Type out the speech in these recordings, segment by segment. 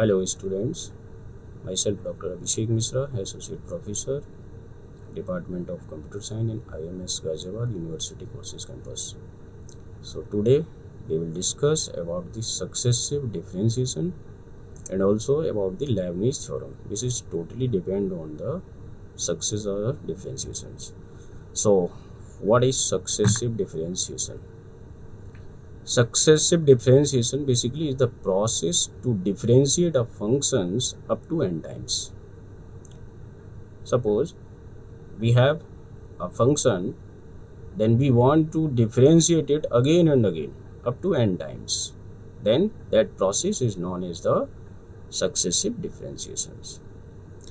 Hello students, myself Dr. Abhishek Misra, Associate Professor, Department of Computer Science in IMS Ghaziabad University Courses Campus. So today we will discuss about the successive differentiation and also about the Leibniz theorem. This is totally depend on the successive differentiations. So what is successive differentiation? Successive differentiation basically is the process to differentiate a functions up to n times. Suppose we have a function, then we want to differentiate it again and again up to n times. Then that process is known as the successive differentiations.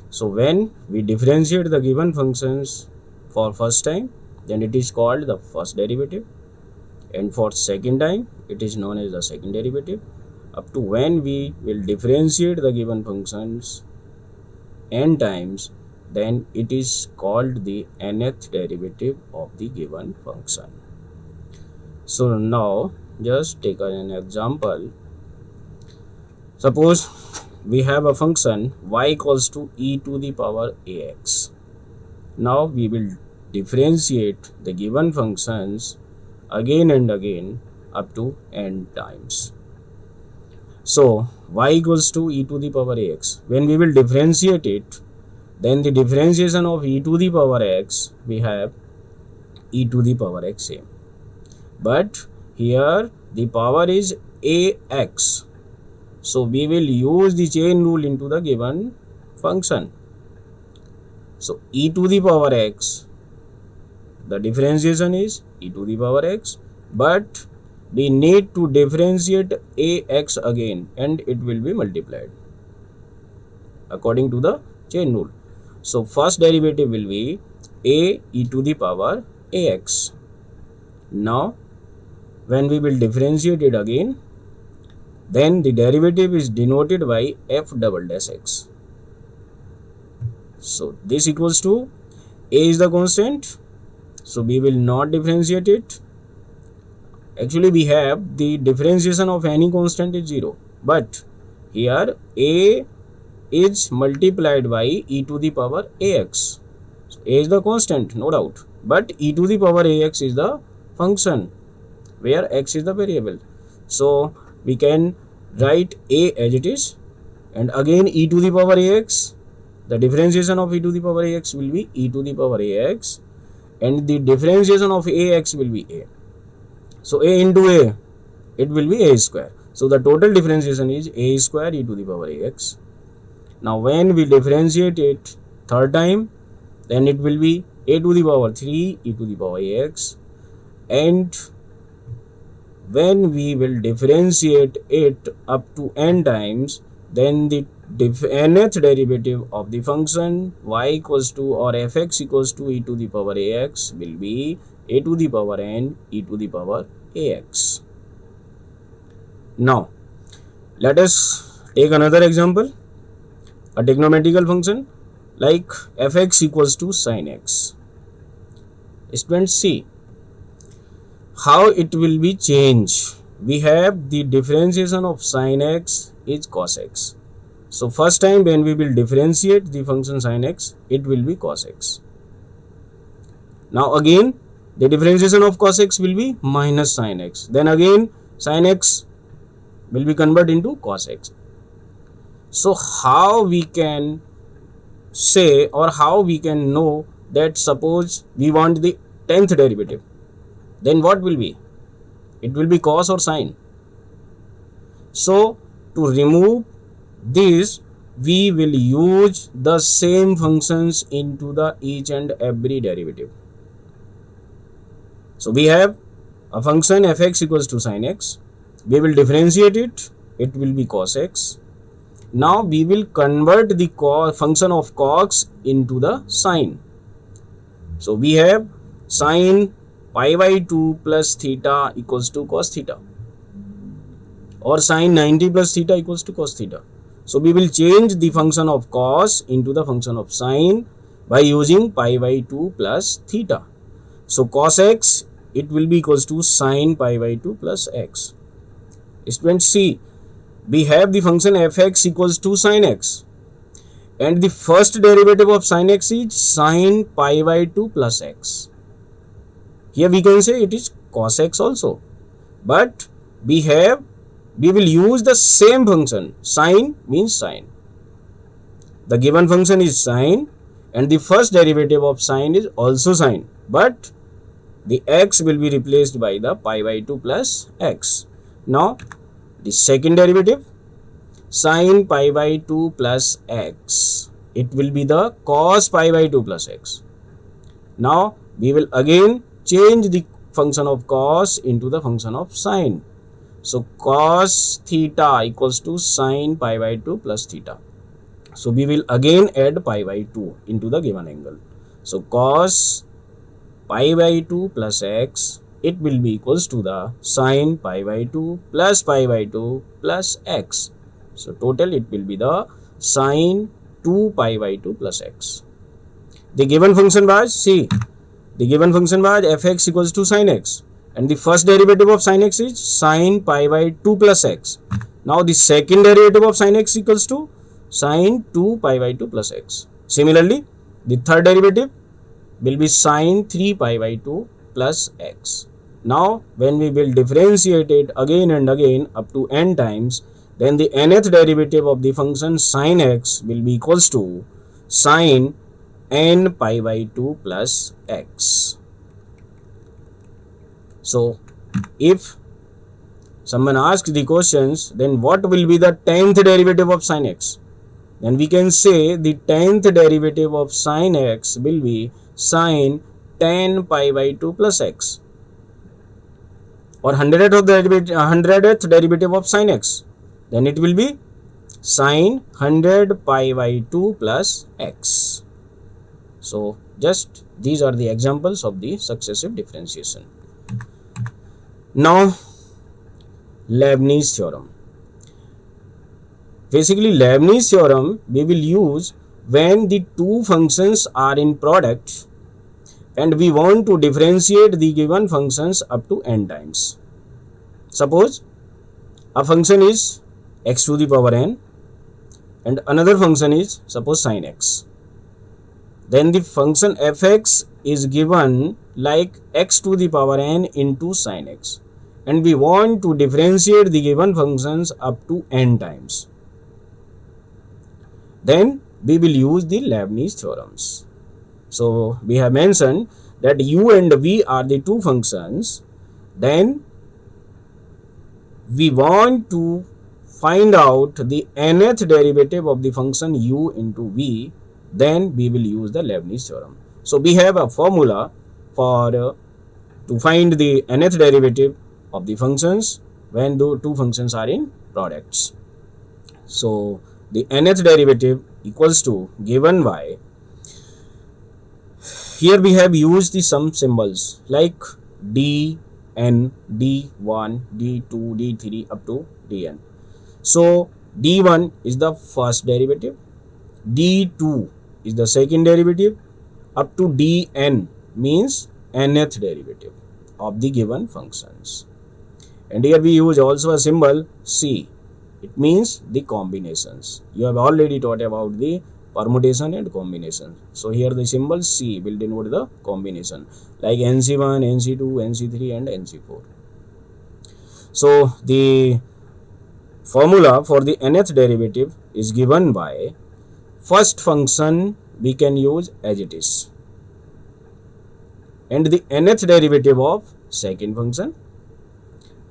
So when we differentiate the given functions for first time, then it is called the first derivative. And for second time it is known as the second derivative. Up to when we will differentiate the given functions n times, then it is called the nth derivative of the given function. So now just take an example. Suppose we have a function y equals to e to the power ax. Now we will differentiate the given functions again and again up to n times. So y equals to e to the power ax. When we will differentiate it, then the differentiation of e to the power x, we have e to the power x same. But here the power is ax. So we will use the chain rule into the given function. So e to the power x, the differentiation is e to the power x, but we need to differentiate ax again and it will be multiplied according to the chain rule. So first derivative will be a e to the power ax. Now when we will differentiate it again, then the derivative is denoted by f double dash x. So this equals to a is the constant, so we will not differentiate it. Actually we have the differentiation of any constant is 0, but here a is multiplied by e to the power ax. So a is the constant, no doubt, but e to the power ax is the function where x is the variable. So we can write a as it is, and again e to the power ax, the differentiation of e to the power ax will be e to the power ax, and the differentiation of ax will be a. So a into a, it will be a square. So the total differentiation is a square e to the power ax. Now when we differentiate it third time, then it will be a to the power 3 e to the power ax, and when we will differentiate it up to n times, then the nth derivative of the function y equals to or fx equals to e to the power ax will be a to the power n e to the power ax. Now let us take another example, a trigonometrical function like fx equals to sin x. Students, see how it will be changed. We have the differentiation of sin x is cos x. So first time when we will differentiate the function sin x, it will be cos x. Now again the differentiation of cos x will be minus sin x. Then again sin x will be converted into cos x. So how we can say or how we can know that suppose we want the 10th derivative, then what will be? It will be cos or sin. So to remove this, we will use the same functions into the each and every derivative. So we have a function fx equals to sin x. We will differentiate it, it will be cos x. Now we will convert the function of cos into the sin. So we have sin pi by 2 plus theta equals to cos theta, or sin 90 plus theta equals to cos theta. So we will change the function of cos into the function of sin by using pi by 2 plus theta. So cos x, it will be equals to sin pi by 2 plus x. Students, see we have the function fx equals to sin x, and the first derivative of sin x is sin pi by 2 plus x. Here we can say it is cos x also, but we will use the same function. Sin means sin. The given function is sin, and the first derivative of sin is also sin, but the x will be replaced by the pi by 2 plus x. Now the second derivative, sin pi by 2 plus x, it will be the cos pi by 2 plus x. Now we will again change the function of cos into the function of sin. So cos theta equals to sin pi by 2 plus theta. So we will again add pi by 2 into the given angle. So cos pi by 2 plus x, it will be equals to the sin pi by 2 plus pi by 2 plus x. So total it will be the sin 2 pi by 2 plus x. The given function was, see, the given function was fx equals to sin x, and the first derivative of sin x is sin pi by 2 plus x. Now the second derivative of sin x equals to sin 2 pi by 2 plus x. Similarly, the third derivative will be sin 3 pi by 2 plus x. Now when we will differentiate it again and again up to n times, then the nth derivative of the function sin x will be equals to sin n pi by 2 plus x. So if someone asks the questions, then what will be the 10th derivative of sin x? Then we can say the 10th derivative of sin x will be sin 10 pi by 2 plus x, or 100th derivative of sin x, then it will be sin 100 pi by 2 plus x. So just these are the examples of the successive differentiation. Now Leibniz theorem. Basically Leibniz theorem we will use when the two functions are in product and we want to differentiate the given functions up to n times. Suppose a function is x to the power n and another function is suppose sin x. Then the function fx is given like x to the power n into sin x, and we want to differentiate the given functions up to n times. Then we will use the Leibniz theorems. So we have mentioned that u and v are the two functions. Then we want to find out the nth derivative of the function u into v. Then we will use the Leibniz theorem. So we have a formula for to find the nth derivative of the functions when the two functions are in products. So the nth derivative equals to given by, here we have used the some symbols like dn, d1, d2, d3 up to dn. So d1 is the first derivative, d2 is the second derivative, up to dn means nth derivative of the given functions. And here we use also a symbol c. It means the combinations. You have already taught about the permutation and combination. So here the symbol C will denote the combination like NC1, NC2, NC3 and NC4. So the formula for the nth derivative is given by first function we can use as it is, and the nth derivative of second function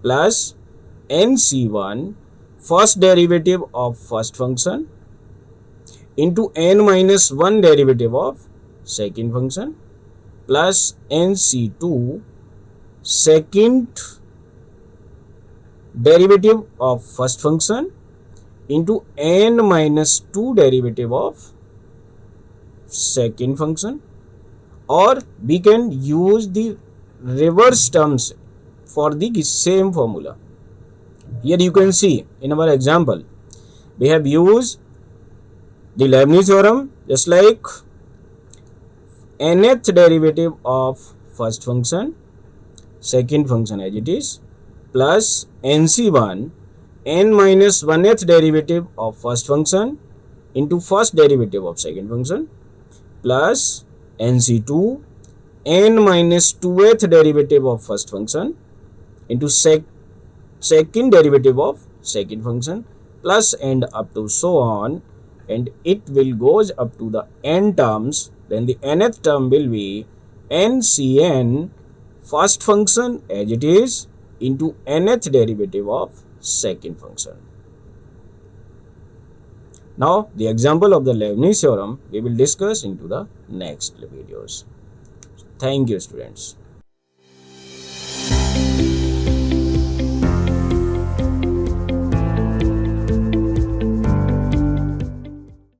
plus NC1 first derivative of first function into n minus 1 derivative of second function plus NC2 second derivative of first function into n minus 2 derivative of second function, or we can use the reverse terms for the same formula. Here you can see in our example we have used the Leibniz theorem just like nth derivative of first function, second function as it is, plus NC1 n minus 1th derivative of first function into first derivative of second function plus nc2 n minus 2th derivative of first function into second derivative of second function plus and up to so on, and it will goes up to the n terms. Then the nth term will be ncn first function as it is into nth derivative of second function. Now the example of the Leibniz theorem we will discuss into the next videos. Thank you, students.